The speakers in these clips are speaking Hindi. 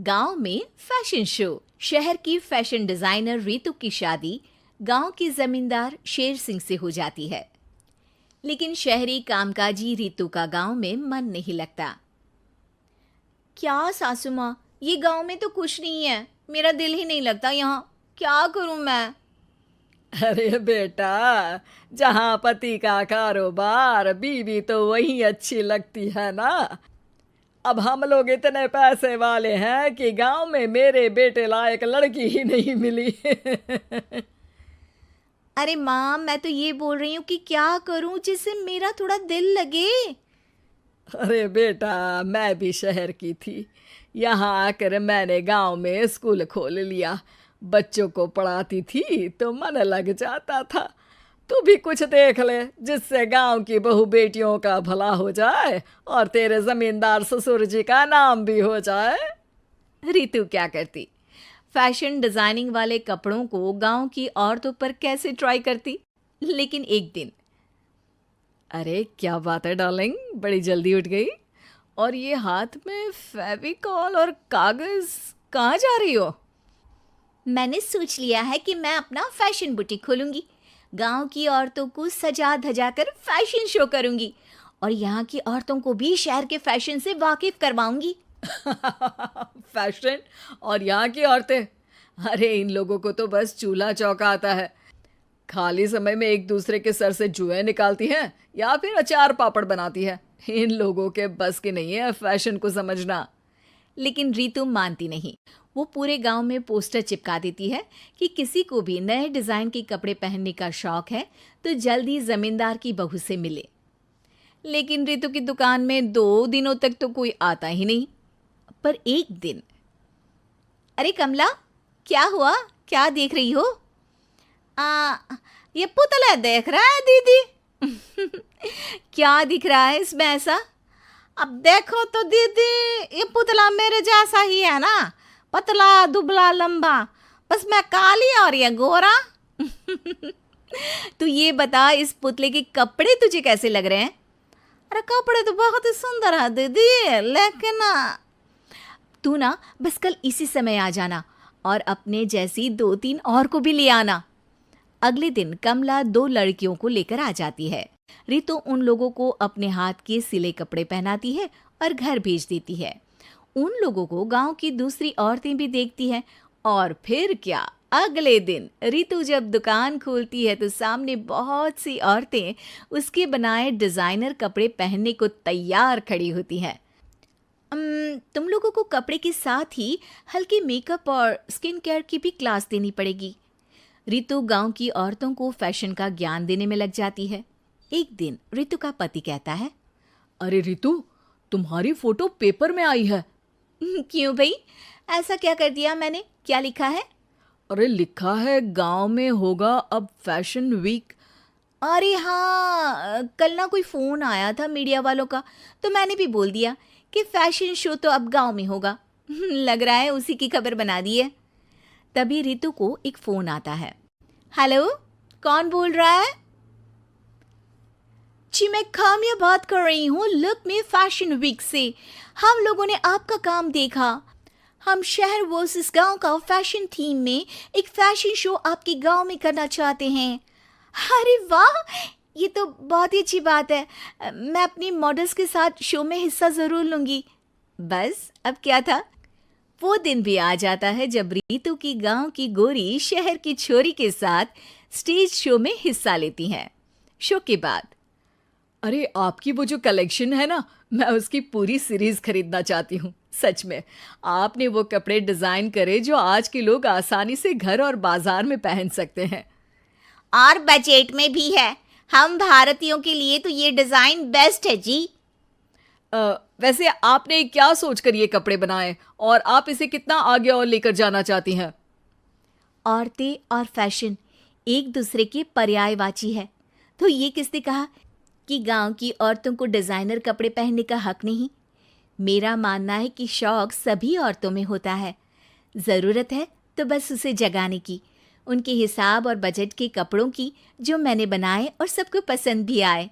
गांव में फैशन शो। शहर की फैशन डिजाइनर रितु की शादी गांव के जमींदार शेर सिंह से हो जाती है। लेकिन शहरी कामकाजी रितु का गांव में मन नहीं लगता। क्या सासू माँ, ये गांव में तो कुछ नहीं है, मेरा दिल ही नहीं लगता यहाँ, क्या करूं मैं। अरे बेटा, जहाँ पति का कारोबार बीवी तो वही अच्छी लगती है ना। अब हम लोग इतने पैसे वाले हैं कि गांव में मेरे बेटे लायक लड़की ही नहीं मिली। अरे माँ, मैं तो ये बोल रही हूँ कि क्या करूं जिससे मेरा थोड़ा दिल लगे। अरे बेटा, मैं भी शहर की थी। यहाँ आकर मैंने गांव में स्कूल खोल लिया। बच्चों को पढ़ाती थी तो मन लग जाता था। तू भी कुछ देख ले जिससे गांव की बहू बेटियों का भला हो जाए और तेरे जमींदार ससुर जी का नाम भी हो जाए। रितु क्या करती? फैशन डिजाइनिंग वाले कपड़ों को गांव की औरतों पर कैसे ट्राई करती। लेकिन एक दिन, अरे क्या बात है डार्लिंग, बड़ी जल्दी उठ गई। और ये हाथ में फेविकॉल और कागज, कहाँ जा रही हो? मैंने सोच लिया है कि मैं अपना फैशन बुटीक खोलूंगी। गांव की औरतों को सजा धजा कर फैशन शो करूंगी और यहाँ की औरतों को भी शहर के फैशन से वाकिफ करवाऊंगी। फैशन और यहाँ की औरतें, अरे इन लोगों को तो बस चूल्हा चौका आता है। खाली समय में एक दूसरे के सर से जुएं निकालती हैं या फिर अचार पापड़ बनाती है। इन लोगों के बस की नहीं है फैशन को समझना। लेकिन रितु मानती नहीं। वो पूरे गांव में पोस्टर चिपका देती है कि किसी को भी नए डिजाइन के कपड़े पहनने का शौक है तो जल्दी जमींदार की बहू से मिले। लेकिन रितु की दुकान में 2 दिनों तक तो कोई आता ही नहीं। पर एक दिन, अरे कमला, क्या हुआ, क्या देख रही हो? ये पुतला देख रहा है दीदी। क्या दिख रहा है इसमें ऐसा? अब देखो तो दीदी, ये पुतला मेरे जैसा ही है ना, पतला दुबला लंबा, बस मैं काली और ये गोरा। तू ये बता, इस पुतले के कपड़े तुझे कैसे लग रहे हैं? अरे कपड़े तो बहुत ही सुंदर है दीदी, लेकिन तू ना बस कल इसी समय आ जाना और अपने जैसी 2-3 और को भी ले आना। अगले दिन कमला 2 लड़कियों को लेकर आ जाती है। रितु उन लोगों को अपने हाथ के सिले कपड़े पहनाती है और घर भेज देती है। उन लोगों को गांव की दूसरी औरतें भी देखती हैं। और फिर क्या, अगले दिन रितु जब दुकान खोलती है तो सामने बहुत सी औरतें उसके बनाए डिजाइनर कपड़े पहनने को तैयार खड़ी होती हैं। तुम लोगों को कपड़े के साथ ही हल्के मेकअप और स्किन केयर की भी क्लास देनी पड़ेगी। रितु गांव की औरतों को फैशन का ज्ञान देने में लग जाती है। एक दिन रितु का पति कहता है, अरे रितु, तुम्हारी फोटो पेपर में आई है। क्यों भाई, ऐसा क्या कर दिया मैंने? क्या लिखा है? अरे लिखा है गांव में होगा अब फैशन वीक। अरे हाँ, कल ना कोई फोन आया था मीडिया वालों का, तो मैंने भी बोल दिया कि फैशन शो तो अब गांव में होगा। लग रहा है उसी की खबर बना दी है। तभी रितु को एक फोन आता है। हेलो, कौन बोल रहा है? जी मैं काम्या बात कर रही हूँ, लुक में फैशन वीक से। हम लोगों ने आपका काम देखा। हम शहर वर्सेस गांव का फैशन थीम में एक फैशन शो आपके गांव में करना चाहते हैं। अरे वाह, ये तो बहुत ही अच्छी बात है। मैं अपनी मॉडल्स के साथ शो में हिस्सा ज़रूर लूँगी। बस अब क्या था, वो दिन भी आ जाता है जब रितु की गांव की गोरी शहर की छोरी के साथ स्टेज शो में हिस्सा लेती हैं। शो के बाद, अरे आपकी वो जो कलेक्शन है ना, मैं उसकी पूरी सीरीज खरीदना चाहती हूँ। सच में आपने वो कपड़े डिजाइन करे जो आज के लोग आसानी से घर और बाजार में पहन सकते हैं। और बजट में भी है। हम भारतीयों के लिए तो ये डिजाइन बेस्ट है जी। वैसे आपने क्या सोचकर ये कपड़े बनाए और आप इसे कितना आगे और लेकर जाना चाहती हैं? औरतें और फैशन एक दूसरे के पर्यायवाची है, तो ये किसने कहा कि गांव की औरतों को डिजाइनर कपड़े पहनने का हक नहीं? मेरा मानना है कि शौक सभी औरतों में होता है। ज़रूरत है तो बस उसे जगाने की, उनके हिसाब और बजट के कपड़ों की, जो मैंने बनाए और सबको पसंद भी आए।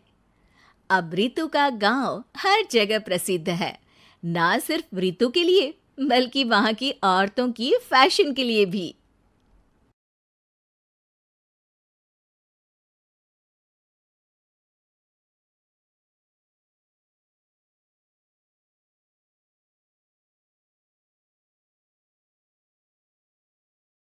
अब रितु का गांव हर जगह प्रसिद्ध है, ना सिर्फ रितु के लिए बल्कि वहाँ की औरतों की फैशन के लिए भी।